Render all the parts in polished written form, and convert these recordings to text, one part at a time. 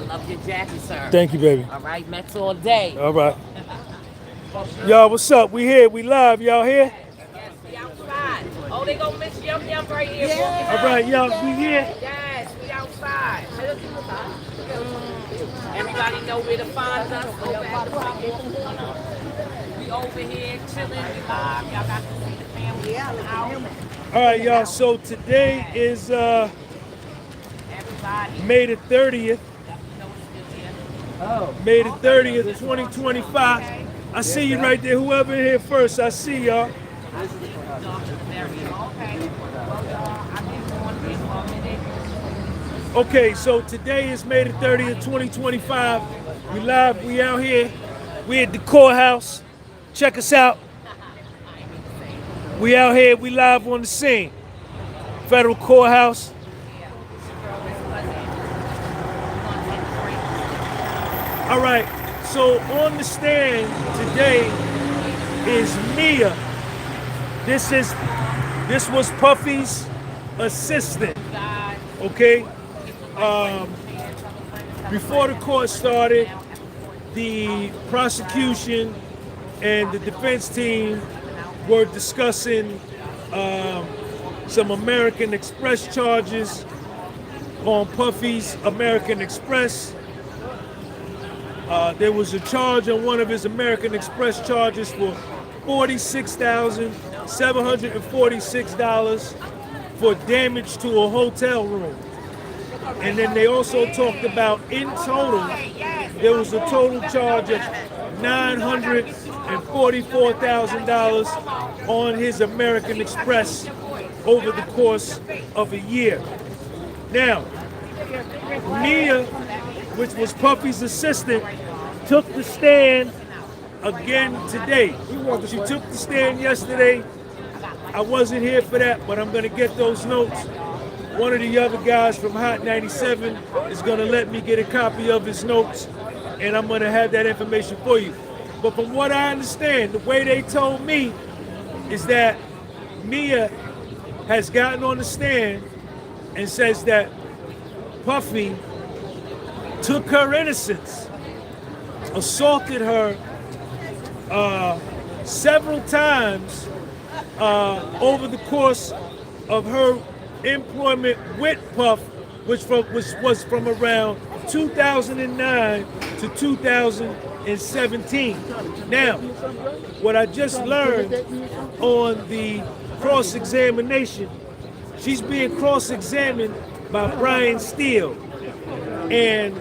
Love your jacket, sir. Thank you, baby. All right, Mets all day. All right. Y'all, what's up? We here. We live. Y'all here? Yes, we outside. Oh, they gonna miss Yum Yum right here. All right, y'all. We here. Yes, we outside. Everybody know where to find us. Over at the Prosecution corner. We over here chilling. We live. Y'all got to see the family out. All right, y'all. So today is Everybody. May the 30th. May the 30th, 2025. I see you right there. Whoever here first, I see y'all. Okay, so today is May the 30th, 2025. We live, we out here. We at the courthouse. Check us out. We out here, we live on the scene. Federal courthouse. All right, so on the stand today is Mia. This was Puffy's assistant. Okay. Before the court started, the prosecution and the defense team were discussing some American Express charges on Puffy's American Express. There was a charge on one of his American Express charges for $46,746 for damage to a hotel room. And then they also talked about, in total, there was a total charge of $944,000 on his American Express over the course of a year. Now, Mia, which was Puffy's assistant, took the stand again today. She took the stand yesterday. I wasn't here for that, but I'm gonna get those notes. One of the other guys from Hot 97 is gonna let me get a copy of his notes, and I'm gonna have that information for you. But from what I understand, the way they told me is that Mia has gotten on the stand and says that Puffy took her innocence, assaulted her several times over the course of her employment with Puff, which was from around 2009 to 2017. Now, what I just learned on the cross-examination, she's being cross-examined by Brian Steele. And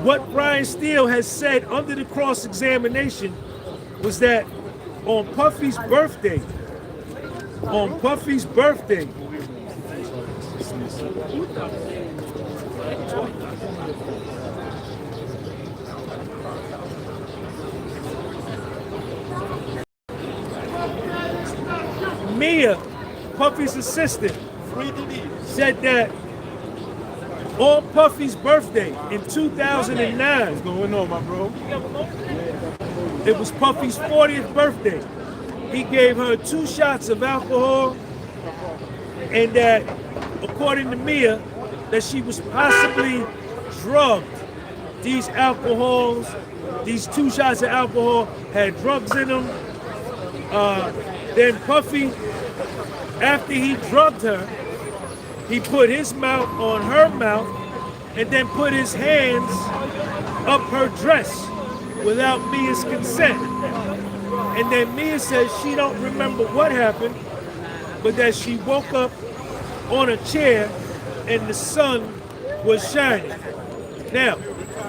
what Brian Steele has said under the cross-examination was that on Puffy's birthday, Mia, Puffy's assistant, said that on Puffy's birthday in 2009, what's going on, my bro? It was Puffy's 40th birthday. He gave her 2 shots of alcohol, and that, according to Mia, that she was possibly drugged. These 2 shots of alcohol had drugs in them. Then Puffy, after he drugged her, he put his mouth on her mouth and then put his hands up her dress without Mia's consent. And then Mia says she don't remember what happened, but that she woke up on a chair and the sun was shining. Now,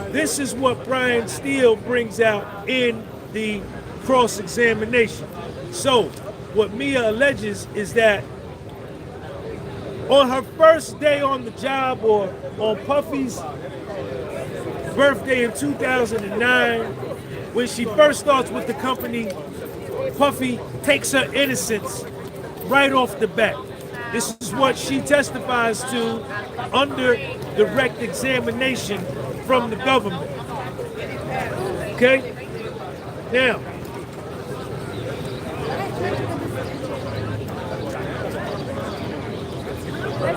this is what Brian Steele brings out in the cross-examination. So, what Mia alleges is that on her first day on the job, or on Puffy's birthday in 2009, when she first starts with the company, Puffy takes her innocence right off the bat. This is what she testifies to under direct examination from the government. Okay? Now,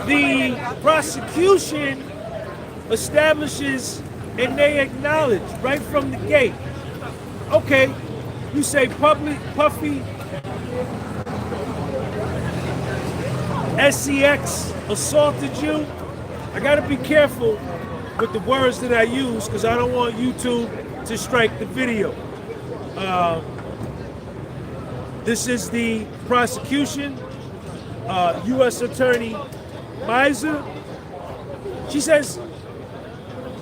the prosecution establishes and they acknowledge right from the gate. Okay, you say Puffy, SCX assaulted you. I gotta be careful with the words that I use because I don't want YouTube to strike the video. This is the prosecution, U.S. Attorney Miser. She says,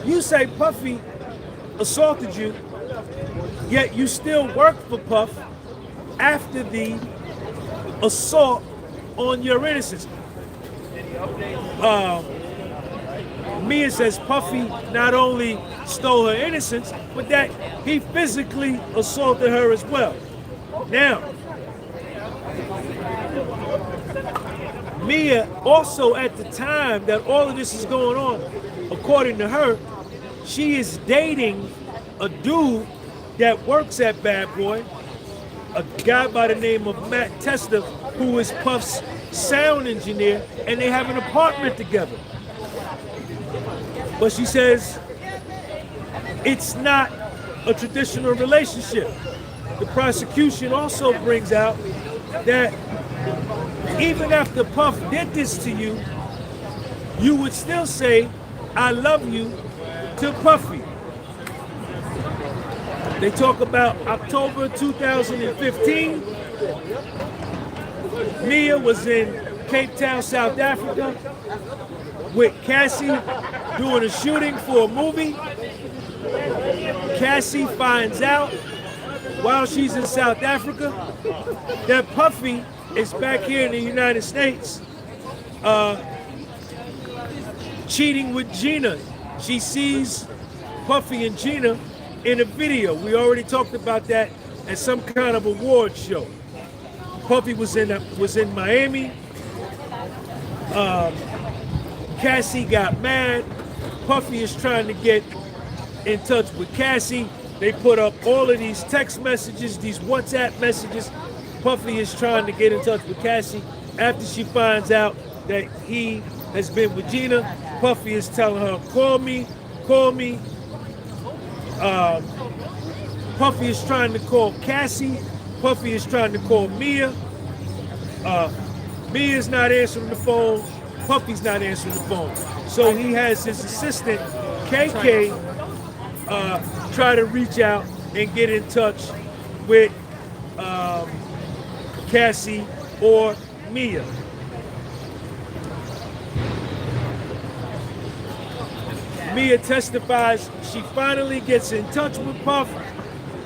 you say Puffy assaulted you, yet you still work for Puff after the assault on your innocence. Mia says Puffy not only stole her innocence, but that he physically assaulted her as well. Now, Mia also at the time that all of this is going on, according to her, she is dating a dude that works at Bad Boy, a guy by the name of Matt Tester, who is Puff's sound engineer, and they have an apartment together. But she says it's not a traditional relationship. The prosecution also brings out that even after Puff did this to you, you would still say, I love you to Puffy. They talk about October 2015. Mia was in Cape Town, South Africa with Cassie doing a shooting for a movie. Cassie finds out while she's in South Africa that Puffy is back here in the United States cheating with Gina. She sees Puffy and Gina in a video. We already talked about that at some kind of award show. Puffy was in Miami. Cassie got mad. Puffy is trying to get in touch with Cassie. They put up all of these text messages, these WhatsApp messages. Puffy is trying to get in touch with Cassie. After she finds out that he has been with Gina, Puffy is telling her, call me. Puffy is trying to call Cassie. Puffy is trying to call Mia. Mia's not answering the phone. Puffy's not answering the phone. So he has his assistant, KK, try to reach out and get in touch with Cassie or Mia. Mia testifies she finally gets in touch with Puff.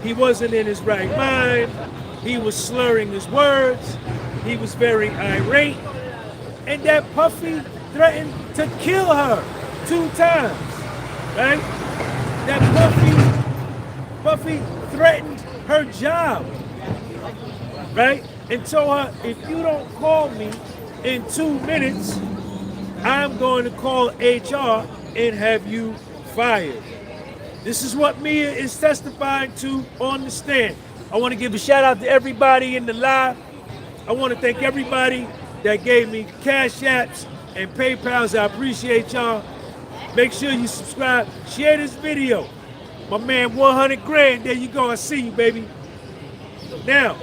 He wasn't in his right mind. He was slurring his words. He was very irate. And that Puffy threatened to kill her 2 times, right? That Puffy threatened her job, right? And told her, if you don't call me in 2 minutes, I'm going to call HR and have you fired. This is what Mia is testifying to on the stand. I want to give a shout out to everybody in the live. I want to thank everybody that gave me Cash Apps and PayPals. I appreciate y'all. Make sure you subscribe, share this video. My man, 100 grand, there you go, I see you, baby. Now,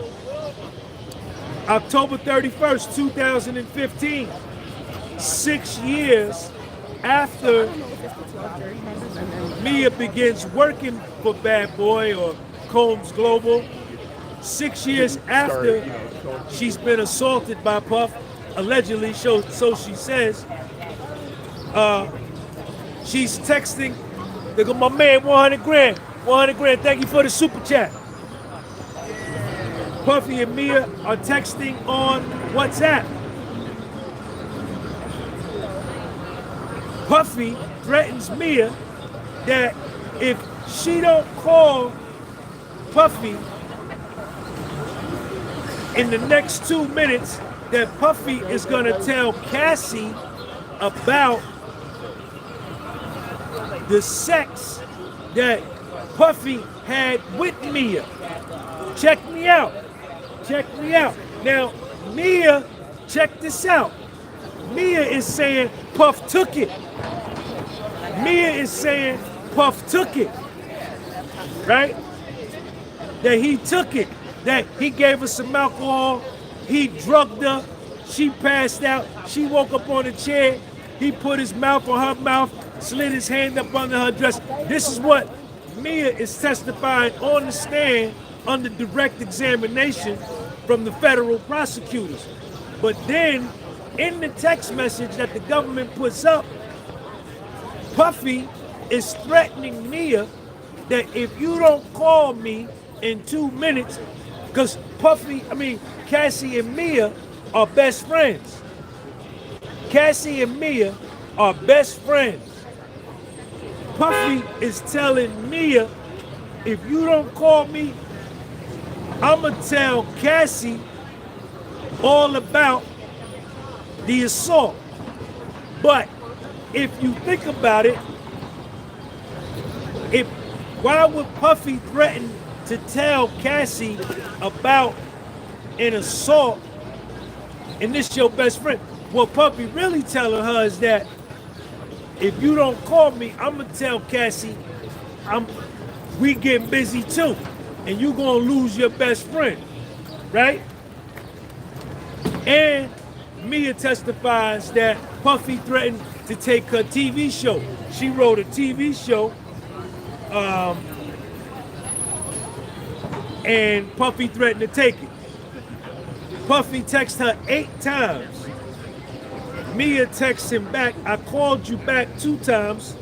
October 31st, 2015, 6 years after Mia begins working for Bad Boy or Combs Global, 6 years after she's been assaulted by Puff, allegedly, so she says, she's texting, they go, my man, 100 grand, 100 grand, thank you for the super chat. Puffy and Mia are texting on WhatsApp. Puffy threatens Mia that if she don't call Puffy in the next 2 minutes, that Puffy is gonna tell Cassie about the sex that Puffy had with Mia. Check me out. Check me out. Now, Mia, check this out. Mia is saying Puff took it. Mia is saying Puff took it, right? That he took it, that he gave her some alcohol, he drugged her, she passed out, she woke up on a chair, he put his mouth on her mouth, slid his hand up under her dress. This is what Mia is testifying on the stand under direct examination from the federal prosecutors. But then, in the text message that the government puts up, Puffy is threatening Mia that if you don't call me in 2 minutes, because Cassie and Mia are best friends. Cassie and Mia are best friends. Puffy is telling Mia, if you don't call me, I'ma tell Cassie all about the assault. But if you think about it, why would Puffy threaten to tell Cassie about an assault and this your best friend? What Puffy really telling her is that if you don't call me, I'm gonna tell Cassie we getting busy too, and you gonna lose your best friend, right? And Mia testifies that Puffy threatened to take her TV show. She wrote a TV show, and Puffy threatened to take it. Puffy texted her 8 times. Mia texts him back, I called you back 2 times,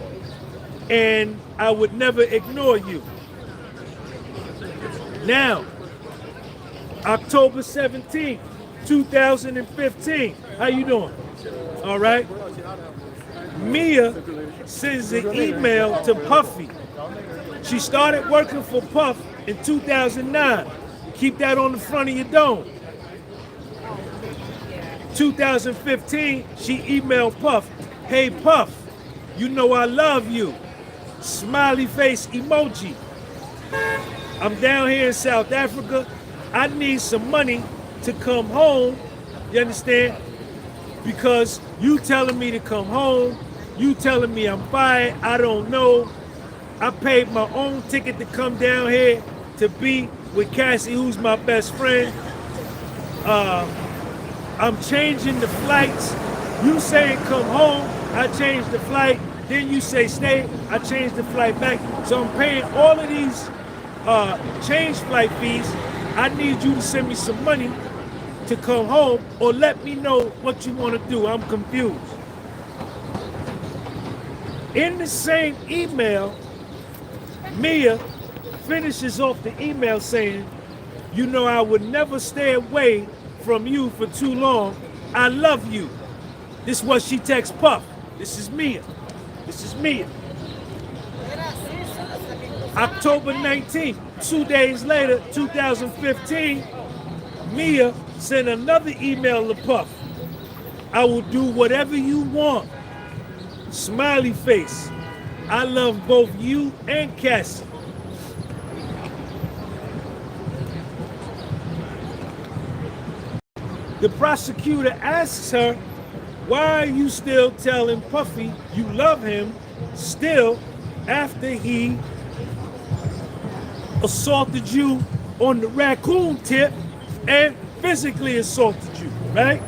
and I would never ignore you. Now, October 17th, 2015. How you doing? All right. Mia sends an email to Puffy. She started working for Puff in 2009. Keep that on the front of your dome. 2015, she emailed Puff, hey Puff, you know I love you. Smiley face emoji. I'm down here in South Africa. I need some money to come home. You understand? Because you telling me to come home. You telling me I'm fired. I don't know. I paid my own ticket to come down here to be with Cassie, who's my best friend. I'm changing the flights. You saying come home, I changed the flight. Then you say stay, I changed the flight back. So I'm paying all of these change flight fees. I need you to send me some money to come home, or let me know what you want to do. I'm confused. In the same email, Mia finishes off the email saying, you know I would never stay away from you for too long. I love you. This is what she texts Puff. This is Mia. This is Mia. October 19th, 2 days later, 2015, Mia sent another email to Puff. I will do whatever you want. Smiley face. I love both you and Cassie. The prosecutor asks her, why are you still telling Puffy you love him still after he assaulted you on the raccoon tip and physically assaulted you, right?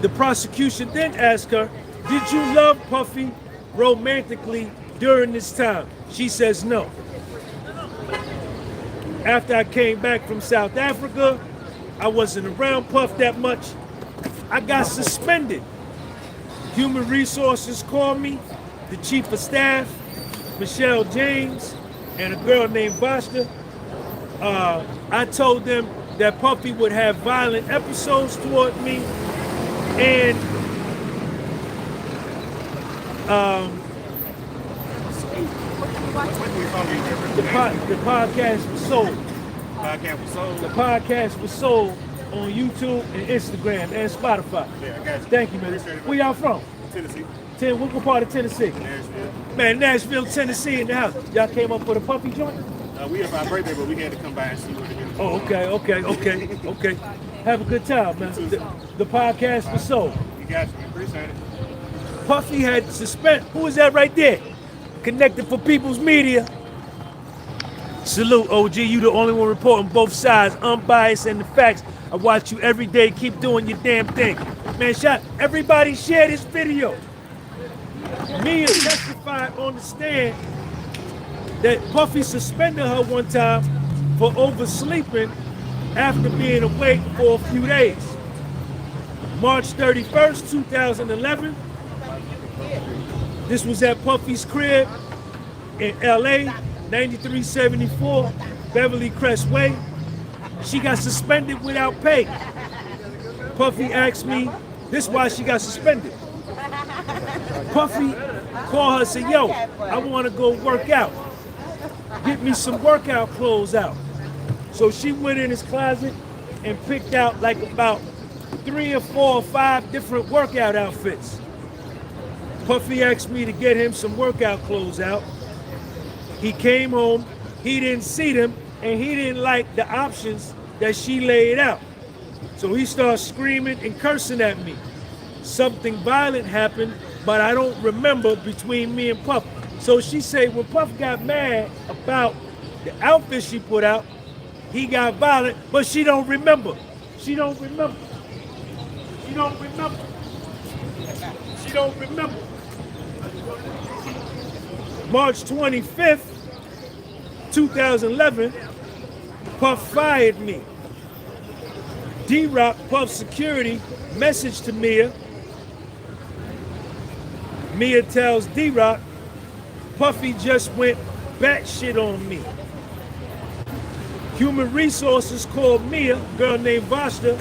The prosecution then asks her, did you love Puffy romantically during this time? She says no. After I came back from South Africa, I wasn't around Puff that much. I got suspended. Human Resources called me, the Chief of Staff, Michelle James, and a girl named Vashta. I told them that Puffy would have violent episodes toward me, and the podcast was sold. The podcast was sold on YouTube and Instagram and Spotify. Yeah, I got you. Thank you, man. Where y'all from? Tennessee. What part of Tennessee? Nashville. Man, Nashville, Tennessee in the house. Y'all came up for the Puffy joint? We had my birthday, but we had to come by and see what it is. Oh, okay. Have a good time, man. The podcast was sold. You got you. Appreciate it. Puffy had suspended. Who is that right there? Connected for People's Media. Salute, OG. You the only one reporting both sides, unbiased and the facts. I watch you every day. Keep doing your damn thing. Man, everybody share this video. Mia testified on the stand that Puffy suspended her one time for oversleeping after being awake for a few days. March 31st, 2011. This was at Puffy's crib in LA, 9374 Beverly Crest Way. She got suspended without pay. Puffy asked me, this is why she got suspended. Puffy called her and said, yo, I want to go work out. Get me some workout clothes out. So she went in his closet and picked out like about 3 or 4 or 5 different workout outfits. Puffy asked me to get him some workout clothes out. He came home, he didn't see them, and he didn't like the options that she laid out. So he started screaming and cursing at me. Something violent happened, but I don't remember between me and Puff. So she said when Puff got mad about the outfit she put out, he got violent, but she don't remember. She don't remember. She don't remember. She don't remember. March 25th, 2011, Puff fired me. D-Rock, Puff security, messaged to Mia. Mia tells D-Rock, Puffy just went batshit on me. Human Resources called Mia, a girl named Vashta.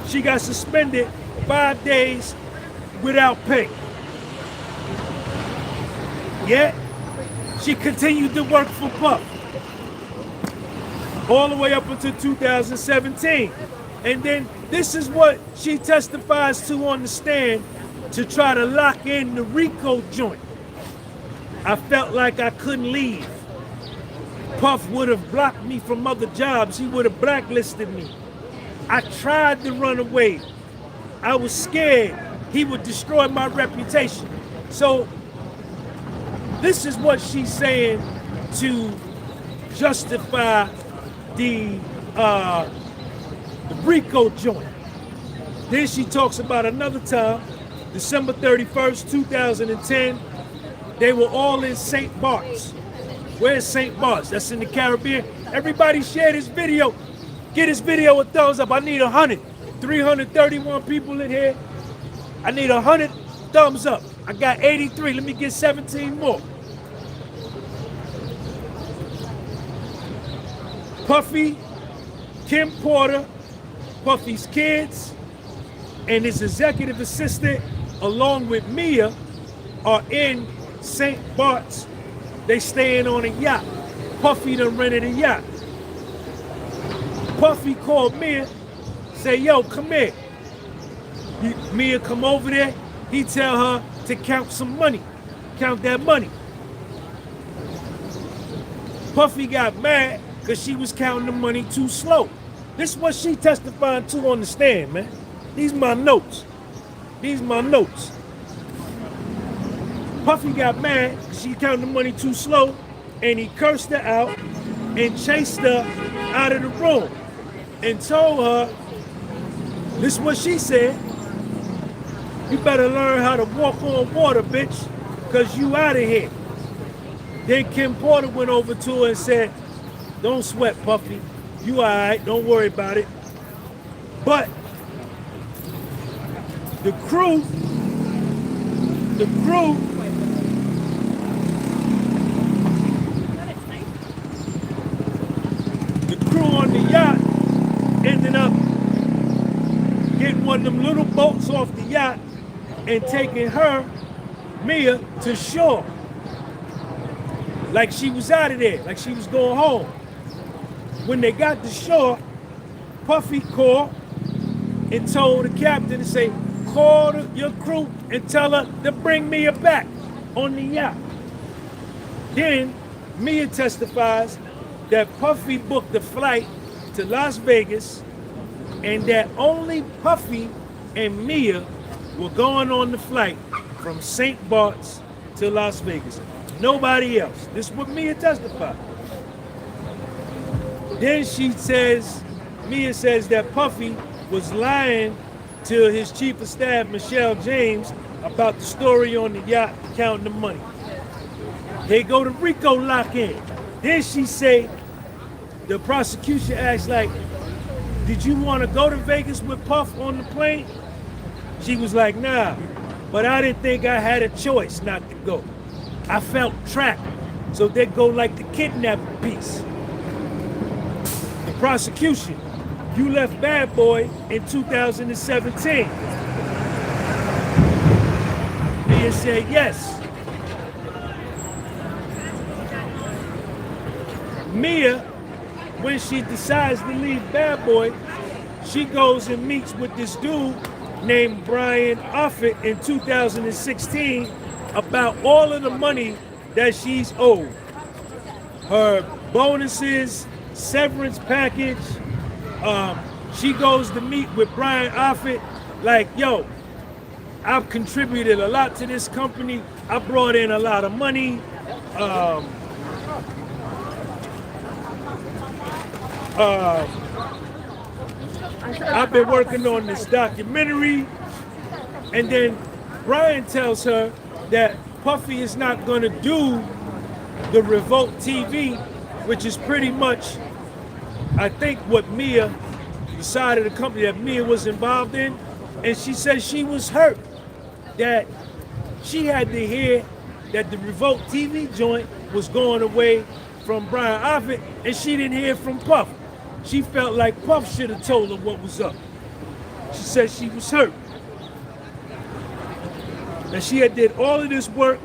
She got suspended 5 days without pay. Yet, she continued to work for Puff all the way up until 2017. And then this is what she testifies to on the stand to try to lock in the RICO joint. I felt like I couldn't leave. Puff would have blocked me from other jobs. He would have blacklisted me. I tried to run away. I was scared he would destroy my reputation. So this is what she's saying to justify the RICO joint. Then she talks about another time, December 31st, 2010, they were all in St. Barts. Where's St. Barts? That's in the Caribbean. Everybody share this video. Get this video a thumbs up. I need 100. 331 people in here. I need 100 thumbs up. I got 83. Let me get 17 more. Puffy, Kim Porter, Puffy's kids, and his executive assistant, along with Mia, are in St. Barts. They staying on a yacht. Puffy done rented a yacht. Puffy called Mia, say, yo, come here. Mia come over there. He tell her to count some money. Count that money. Puffy got mad because she was counting the money too slow. This is what she testifying to on the stand, man. These my notes. These my notes. Puffy got mad because she counted the money too slow, and he cursed her out and chased her out of the room and told her, this is what she said, you better learn how to walk on water, bitch, because you out of here. Then Kim Porter went over to her and said, don't sweat, Puffy. You all right, don't worry about it. But the crew on the yacht ended up getting one of them little boats off the yacht and taking her, Mia, to shore. Like she was out of there, like she was going home. When they got to shore, Puffy called and told the captain to say, call your crew and tell her to bring Mia back on the yacht. Then Mia testifies that Puffy booked the flight to Las Vegas and that only Puffy and Mia were going on the flight from St. Barts to Las Vegas. Nobody else. This is what Mia testified. Then Mia says that Puffy was lying to his chief of staff, Michelle James, about the story on the yacht counting the money. They go to Rico lock-in. Then she say, the prosecution asks, like, did you want to go to Vegas with Puff on the plane? She was like, nah, but I didn't think I had a choice not to go. I felt trapped. So they go like the kidnapping piece. The prosecution, you left Bad Boy in 2017. Mia said yes. Mia, when she decides to leave Bad Boy, she goes and meets with this dude named Brian Offit in 2016 about all of the money that she's owed. Her bonuses, severance package. She goes to meet with Brian Offit like, yo, I've contributed a lot to this company. I brought in a lot of money. I've been working on this documentary. And then Brian tells her that Puffy is not gonna do the Revolt TV, which is pretty much, I think, what Mia, the side of the company that Mia was involved in. And she says she was hurt that she had to hear that the Revolt TV joint was going away from Brian Offit, and she didn't hear from Puff. She felt like Puff should have told her what was up. She said she was hurt. And she had did all of this work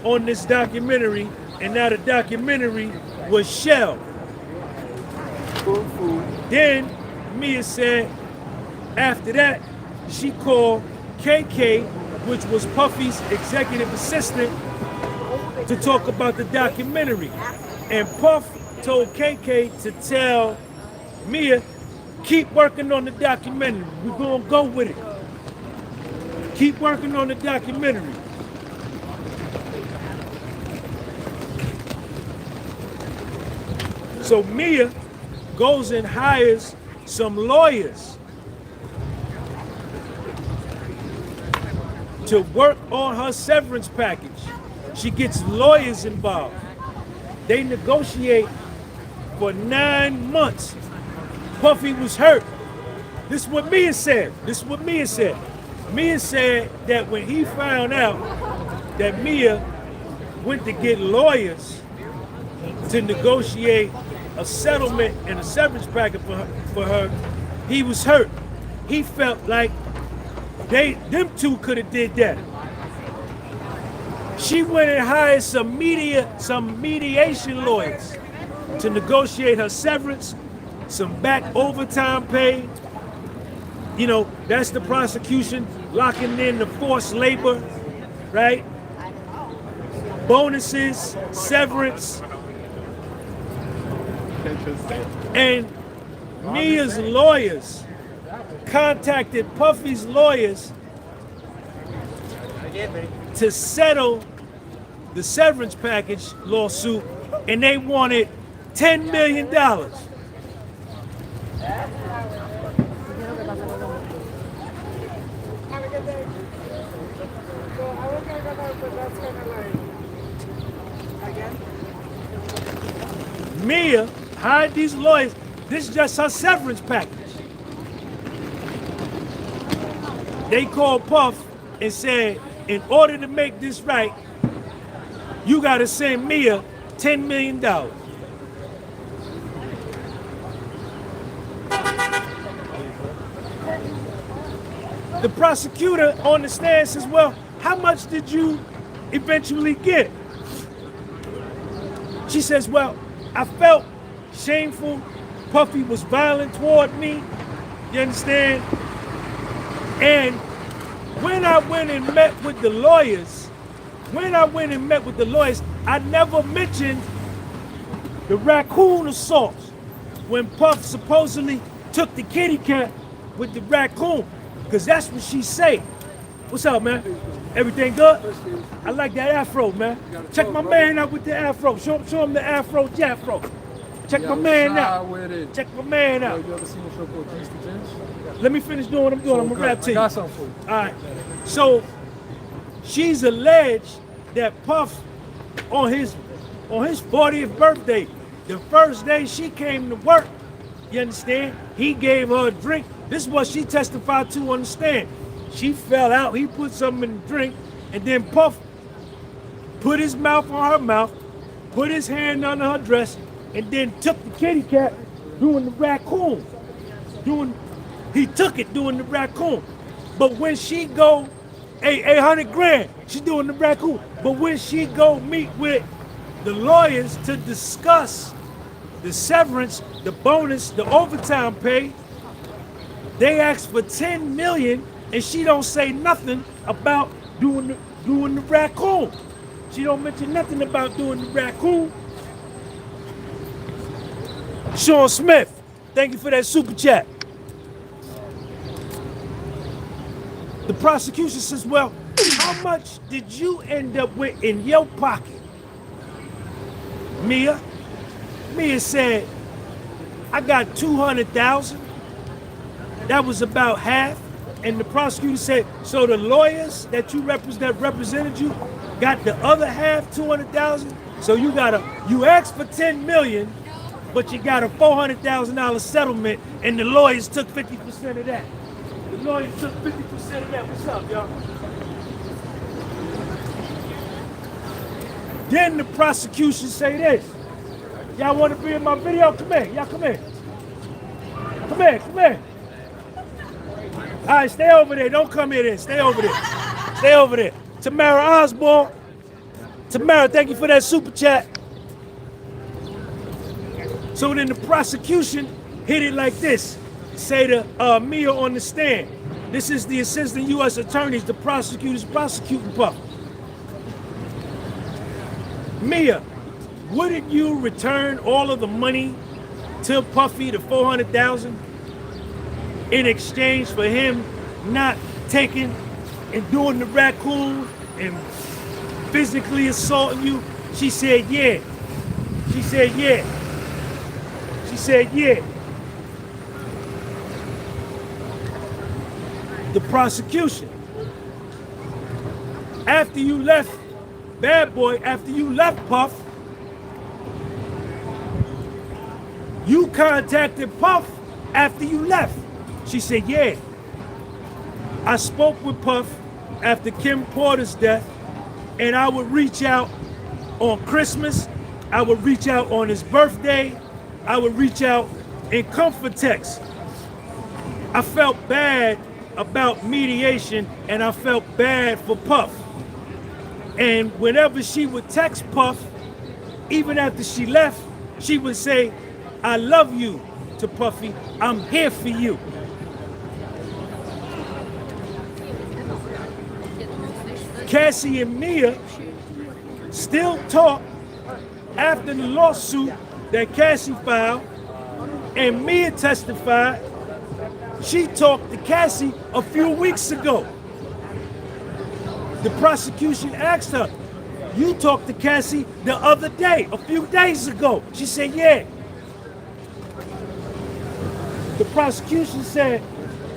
on this documentary, and now the documentary was shelved. Then Mia said after that, she called KK, which was Puffy's executive assistant, to talk about the documentary. And Puff told KK to tell Mia, keep working on the documentary. We're gonna go with it. Keep working on the documentary. So Mia goes and hires some lawyers to work on her severance package. She gets lawyers involved. They negotiate for 9 months. Puffy was hurt. This is what Mia said. Mia said that when he found out that Mia went to get lawyers to negotiate a settlement and a severance package for her, he was hurt. He felt like them two could have did that. She went and hired some mediation lawyers to negotiate her severance, some back overtime pay. You know, that's the prosecution locking in the forced labor, right? Bonuses, severance. And Mia's lawyers contacted Puffy's lawyers to settle the severance package lawsuit, and they wanted $10 million. Mia hired these lawyers. This is just her severance package. They called Puff and said, in order to make this right, you gotta send Mia $10 million. The prosecutor on the stand says, well, how much did you eventually get? She says, well, I felt shameful. Puffy was violent toward me. You understand? And when I went and met with the lawyers, I never mentioned the raccoon assault when Puff supposedly took the kitty cat with the raccoon, because that's what she said. What's up, man? Everything good? I like that afro, man. Check my man out with the afro. Show him the afro Jafro. Check my man out. Check my man out. You ever seen a show called Jeans to Gents? Let me finish doing what I'm doing. I'm gonna rap to you. I got something for you. All right. So she's alleged that Puff on his 40th birthday, the first day she came to work, you understand? He gave her a drink. This is what she testified to on the stand. She fell out, he put something in the drink, and then Puff put his mouth on her mouth, put his hand under her dress, and then took the kitty cat doing the raccoon. He took it doing the raccoon. But when she go, 800 grand, she doing the raccoon. But when she go meet with the lawyers to discuss the severance, the bonus, the overtime pay, they asked for 10 million, and she don't say nothing about doing the raccoon. She don't mention nothing about doing the raccoon. Sean Smith, thank you for that super chat. The prosecution says, well, how much did you end up with in your pocket? Mia said, I got 200,000. That was about half. And the prosecutor said, so the lawyers that represented you got the other half, 200,000. So you asked for 10 million, but you got a $400,000 settlement, and the lawyers took 50% of that. The lawyers took 50% of that. What's up, y'all? Then the prosecution say this. Y'all want to be in my video? Come here. Y'all come here. Come here. All right, stay over there. Don't come here then. Stay over there. Tamara Osborne. Tamara, thank you for that super chat. So then the prosecution hit it like this. Say to Mia on the stand. This is the assistant U.S. attorneys, the prosecutors prosecuting Puff. Mia, wouldn't you return all of the money to Puffy, the $400,000, in exchange for him not taking and doing the raccoon and physically assaulting you? She said, yeah. She said, yeah. The prosecution, after you left Bad Boy, after you left Puff, you contacted Puff after you left. She said, yeah. I spoke with Puff after Kim Porter's death, and I would reach out on Christmas, I would reach out on his birthday, I would reach out in comfort text. I felt bad about mediation, and I felt bad for Puff. And whenever she would text Puff, even after she left, she would say, I love you to Puffy, I'm here for you. Cassie and Mia still talk after the lawsuit that Cassie filed, and Mia testified she talked to Cassie a few weeks ago. The prosecution asked her, you talked to Cassie the other day, a few days ago. She said, yeah. The prosecution said,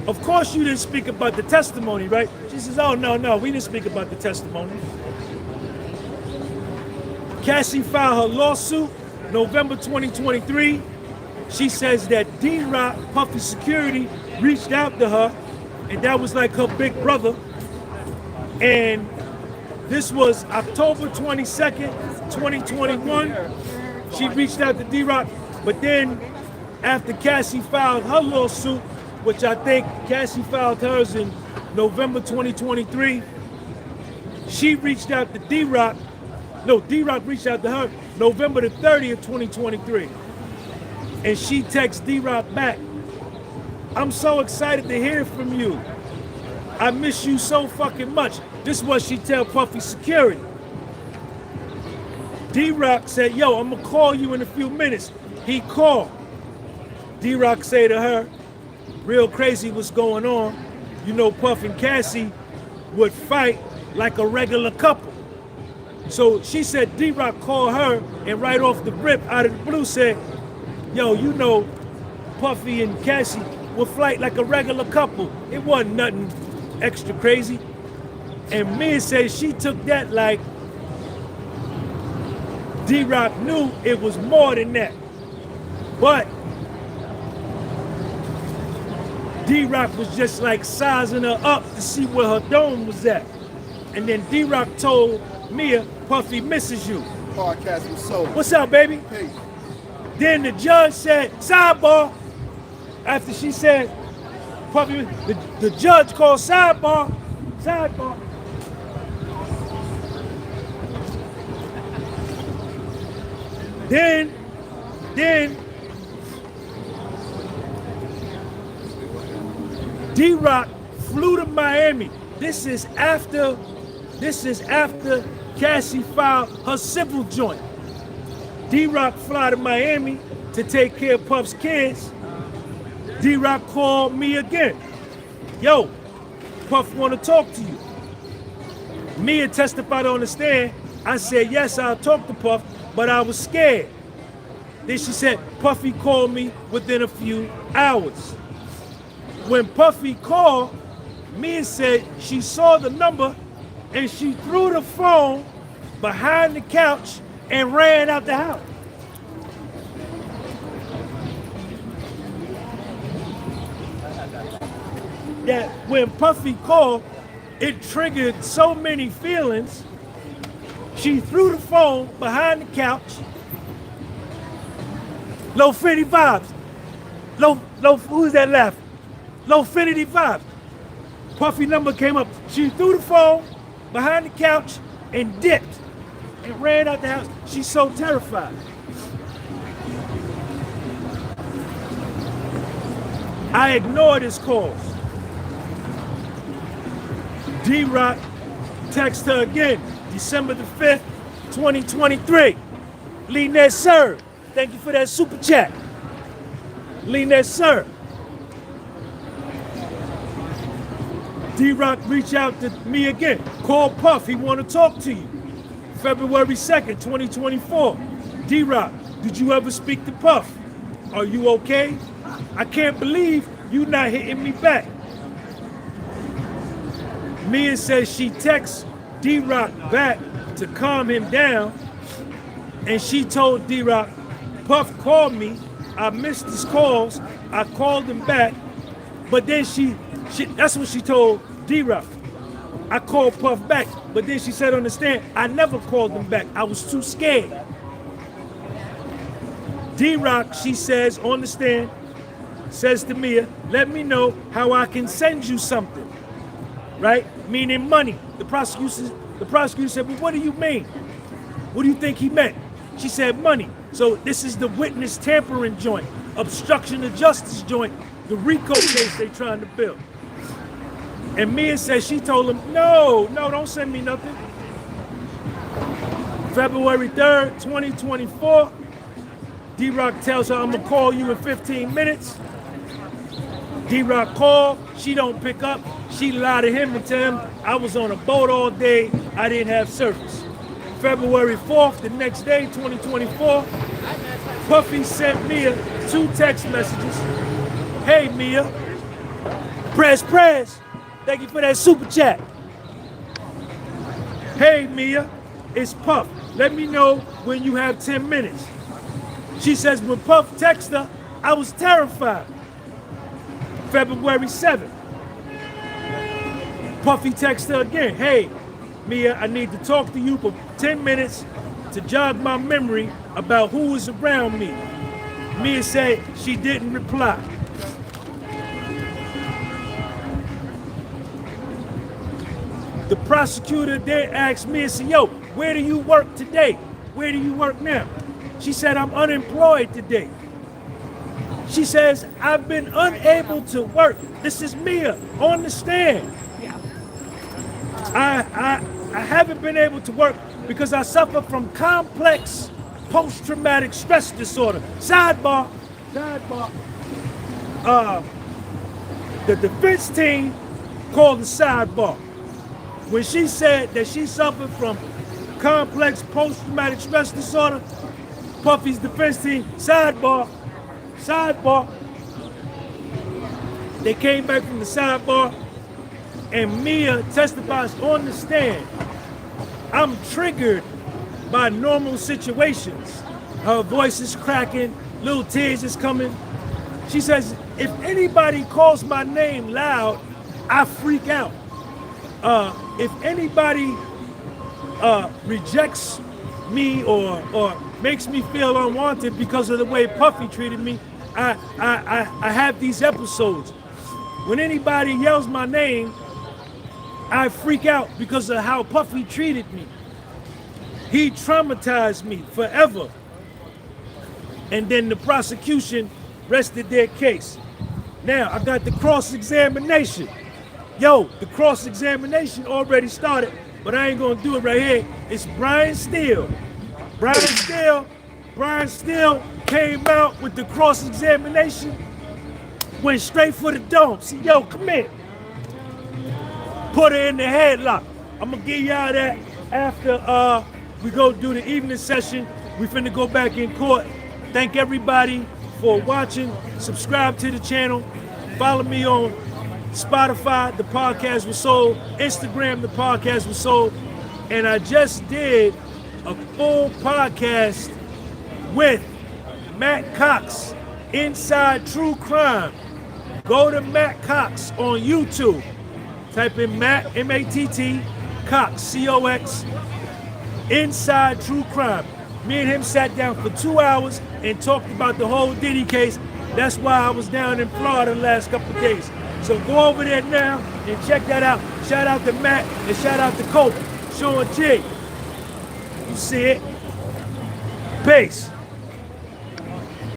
of course you didn't speak about the testimony, right? She says, oh, no, we didn't speak about the testimony. Cassie filed her lawsuit November 2023. She says that D-Rock, Puffy Security, reached out to her, and that was like her big brother. And this was October 22nd, 2021. She reached out to D-Rock, but then after Cassie filed her lawsuit, which I think Cassie filed hers in November 2023, she reached out to D-Rock. No, D-Rock reached out to her November the 30th, 2023. And she texts D-Rock back, I'm so excited to hear from you. I miss you so fucking much. This is what she tell Puffy Security. D-Rock said, yo, I'm gonna call you in a few minutes. He called. D-Rock say to her, real crazy what's going on. You know, Puff and Cassie would fight like a regular couple. So she said D-Rock called her and right off the rip, out of the blue, said, yo, you know, Puffy and Cassie would fight like a regular couple. It wasn't nothing extra crazy. And Mia said she took that like D-Rock knew it was more than that. But D-Rock was just like sizing her up to see where her dome was at. And then D-Rock told Mia, Puffy misses you. Podcast was sold. What's up, baby? Peace. Then the judge said, sidebar. After she said, Puffy, the judge called sidebar. Sidebar. Then D-Rock flew to Miami. This is after Cassie filed her civil joint. D-Rock fly to Miami to take care of Puff's kids. D-Rock called me again. Yo, Puff want to talk to you. Mia testified on the stand. I said, yes, I'll talk to Puff, but I was scared. Then she said, Puffy called me within a few hours. When Puffy called, Mia said she saw the number and she threw the phone behind the couch and ran out the house. That when Puffy called, it triggered so many feelings. She threw the phone behind the couch. Low Finity vibes. Low, who's that laughing? Low Finity vibes. Puffy number came up. She threw the phone behind the couch and dipped and ran out the house. She's so terrified. I ignored his calls. D-Rock texted her again, December the 5th, 2023. Lean sir. Thank you for that super chat. Lean sir. D-Rock reached out to me again. Call Puff, he want to talk to you. February 2nd, 2024. D-Rock, did you ever speak to Puff? Are you okay? I can't believe you not hitting me back. Mia says she texts D-Rock back to calm him down, and she told D-Rock, Puff called me, I missed his calls, I called him back, but then she that's what she told D-Rock. I called Puff back, but then she said on the stand, I never called him back, I was too scared. D-Rock, she says on the stand, says to Mia, let me know how I can send you something, right? Meaning money. The prosecutor said, well, what do you mean? What do you think he meant? She said money. So this is the witness tampering joint, obstruction of justice joint, the RICO case they trying to build. And Mia says she told him, no, don't send me nothing. February 3rd, 2024, D-Rock tells her, I'm gonna call you in 15 minutes. D-Rock called, she don't pick up. She lied to him and tell him, I was on a boat all day, I didn't have service. February 4th, the next day, 2024, Puffy sent Mia 2 text messages. Hey Mia, press, thank you for that super chat. Hey Mia, it's Puff, let me know when you have 10 minutes. She says when Puff texted her, I was terrified. February 7th. Puffy texted her again, hey, Mia, I need to talk to you for 10 minutes to jog my memory about who was around me. Mia said she didn't reply. The prosecutor then asked Mia, said, yo, where do you work today? Where do you work now? She said, I'm unemployed today. She says, I've been unable to work. This is Mia on the stand. I haven't been able to work because I suffer from complex post-traumatic stress disorder. Sidebar. The defense team called the sidebar. when she said that she suffered from complex post-traumatic stress disorder, Puffy's defense team, sidebar, they came back from the sidebar, and Mia testifies on the stand. I'm triggered by normal situations. Her voice is cracking, little tears is coming. She says, if anybody calls my name loud, I freak out. If anybody rejects me or makes me feel unwanted because of the way Puffy treated me, I have these episodes. When anybody yells my name, I freak out because of how Puffy treated me. He traumatized me forever. And then the prosecution rested their case. Now, I got the cross-examination. Yo, the cross-examination already started, but I ain't gonna do it right here. It's Brian Steele. Brian Steele came out with the cross-examination, went straight for the dome. See, yo, come here. Put her in the headlock. I'm gonna give y'all that after we go do the evening session. We finna go back in court. Thank everybody for watching. Subscribe to the channel. Follow me on Spotify, The Podcast Was Sold. Instagram, The Podcast Was Sold. And I just did a full podcast with Matt Cox, Inside True Crime. Go to Matt Cox on YouTube. Type in Matt, M-A-T-T, Cox, C-O-X, Inside True Crime. Me and him sat down for 2 hours and talked about the whole Diddy case. That's why I was down in Florida the last couple of days. So go over there now and check that out. Shout out to Matt and shout out to Kobe, Sean G. You see it? Peace.